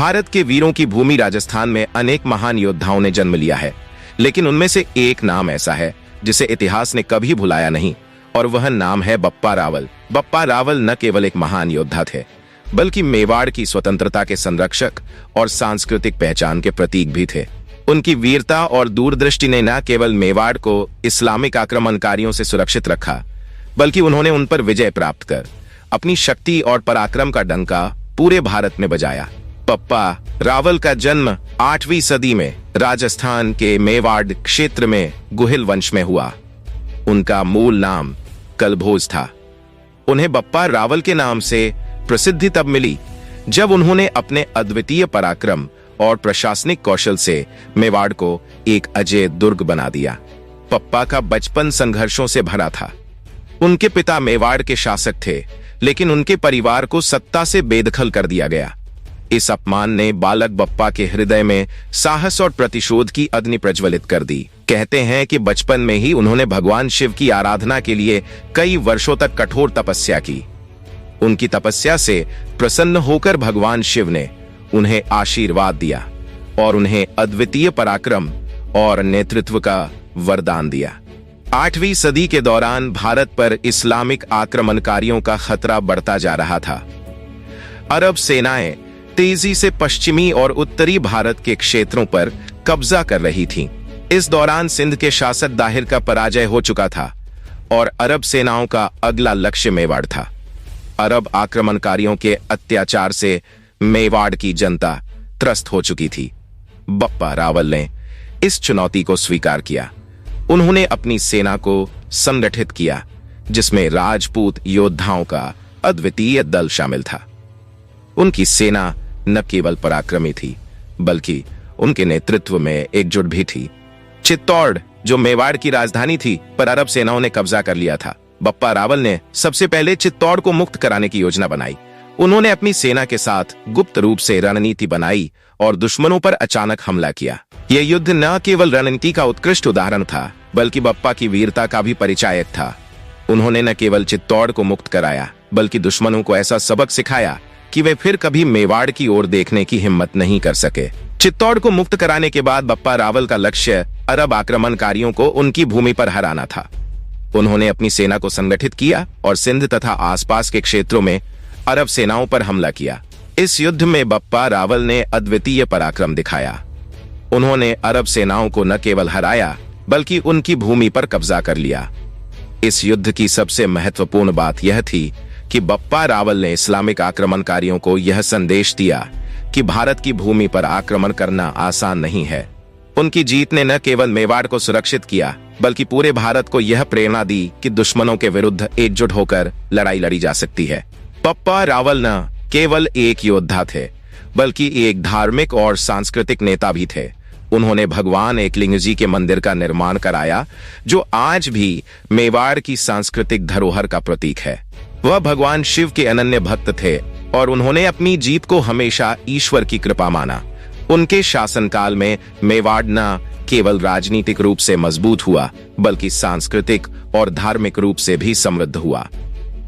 भारत के वीरों की भूमि राजस्थान में अनेक महान योद्धाओं ने जन्म लिया है, लेकिन उनमें से एक नाम ऐसा है जिसे इतिहास ने कभी भुलाया नहीं, और वह नाम है बप्पा रावल। बप्पा रावल न केवल एक महान योद्धा थे, बल्कि मेवाड़ की स्वतंत्रता के संरक्षक और सांस्कृतिक पहचान के प्रतीक भी थे। उनकी वीरता और दूरदृष्टि ने न केवल मेवाड़ को इस्लामिक आक्रमणकारियों से सुरक्षित रखा, बल्कि उन्होंने उन पर विजय प्राप्त कर अपनी शक्ति और पराक्रम का डंका पूरे भारत में बजाया। बप्पा रावल का जन्म 8वीं सदी में राजस्थान के मेवाड़ क्षेत्र में गुहिल वंश में हुआ। उनका मूल नाम कलभोज था। उन्हें बप्पा रावल के नाम से प्रसिद्धि तब मिली जब उन्होंने अपने अद्वितीय पराक्रम और प्रशासनिक कौशल से मेवाड़ को एक अजेय दुर्ग बना दिया। बप्पा का बचपन संघर्षों से भरा था। उनके पिता मेवाड़ के शासक थे, लेकिन उनके परिवार को सत्ता से बेदखल कर दिया गया। इस अपमान ने बालक बप्पा के हृदय में साहस और प्रतिशोध की अग्नि प्रज्वलित कर दी। कहते हैं कि बचपन में ही उन्होंने भगवान शिव की आराधना के लिए कई वर्षों तक कठोर तपस्या की। उनकी तपस्या से प्रसन्न होकर भगवान शिव ने उन्हें आशीर्वाद दिया और उन्हें अद्वितीय पराक्रम और नेतृत्व का वरदान दिया। 8वीं सदी के दौरान भारत पर इस्लामिक आक्रमणकारियों का खतरा बढ़ता जा रहा था। अरब सेनाएं तेजी से पश्चिमी और उत्तरी भारत के क्षेत्रों पर कब्जा कर रही थीं। इस दौरान सिंध के शासक दाहिर का पराजय हो चुका था और अरब सेनाओं का अगला लक्ष्य मेवाड़ था। अरब आक्रमणकारियों के अत्याचार से मेवाड़ की जनता त्रस्त हो चुकी थी। बप्पा रावल ने इस चुनौती को स्वीकार किया। उन्होंने अपनी सेना को संगठित किया, जिसमें राजपूत योद्धाओं का अद्वितीय दल शामिल था। उनकी सेना न केवल पराक्रमी थी, बल्कि उनके नेतृत्व में एकजुट भी थी। चित्तौड़, जो मेवाड़ की राजधानी थी, पर अरब सेनाओं ने कब्जा कर लिया था। बप्पा रावल ने सबसे पहले चित्तौड़ को मुक्त कराने की योजना बनाई। उन्होंने अपनी सेना के साथ गुप्त रूप से रणनीति बनाई और दुश्मनों पर अचानक हमला किया। यह युद्ध न केवल रणनीति का उत्कृष्ट उदाहरण था, बल्कि बप्पा की वीरता का भी परिचायक था। उन्होंने न केवल चित्तौड़ को मुक्त कराया, बल्कि दुश्मनों को ऐसा सबक सिखाया कि वे फिर कभी मेवाड़ की ओर देखने की हिम्मत नहीं कर सके। चित्तौड़ को मुक्त कराने के बाद बप्पा रावल का लक्ष्य अरब आक्रमणकारियों को उनकी भूमि पर हराना था। उन्होंने अपनी सेना को संगठित किया और सिंध तथा आसपास के क्षेत्रों में अरब सेनाओं पर हमला किया। इस युद्ध में बप्पा रावल ने अद्वितीय पराक्रम दिखाया। उन्होंने अरब सेनाओं को न केवल हराया, बल्कि उनकी भूमि पर कब्जा कर लिया। इस युद्ध की सबसे महत्वपूर्ण बात यह थी कि बप्पा रावल ने इस्लामिक आक्रमणकारियों को यह संदेश दिया कि भारत की भूमि पर आक्रमण करना आसान नहीं है। उनकी जीत ने न केवल मेवाड़ को सुरक्षित किया, बल्कि पूरे भारत को यह प्रेरणा दी कि दुश्मनों के विरुद्ध एकजुट होकर लड़ाई लड़ी जा सकती है। बप्पा रावल न केवल एक योद्धा थे, बल्कि एक धार्मिक और सांस्कृतिक नेता भी थे। उन्होंने भगवान एकलिंग जी के मंदिर का निर्माण कराया, जो आज भी मेवाड़ की सांस्कृतिक धरोहर का प्रतीक है। वह भगवान शिव के अनन्य भक्त थे और उन्होंने अपनी जीत को हमेशा ईश्वर की कृपा माना। उनके शासनकाल में मेवाड़ न केवल राजनीतिक रूप से मजबूत हुआ, बल्कि सांस्कृतिक और धार्मिक रूप से भी समृद्ध हुआ।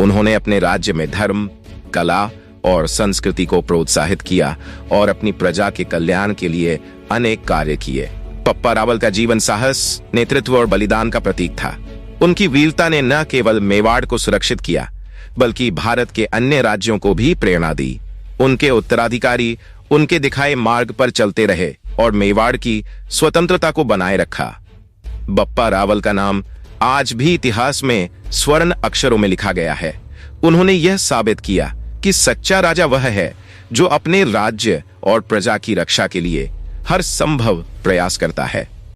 उन्होंने अपने राज्य में धर्म, कला और संस्कृति को प्रोत्साहित किया और अपनी प्रजा के कल्याण के लिए अनेक कार्य किए। बप्पा रावल का जीवन साहस, नेतृत्व और बलिदान का प्रतीक था। उनकी वीरता ने न केवल मेवाड़ को सुरक्षित किया, बल्कि भारत के अन्य राज्यों को भी प्रेरणा दी। उनके उत्तराधिकारी उनके दिखाए मार्ग पर चलते रहे और मेवाड़ की स्वतंत्रता को बनाए रखा। बप्पा रावल का नाम आज भी इतिहास में स्वर्ण अक्षरों में लिखा गया है। उन्होंने यह साबित किया कि सच्चा राजा वह है जो अपने राज्य और प्रजा की रक्षा के लिए हर संभव प्रयास करता है।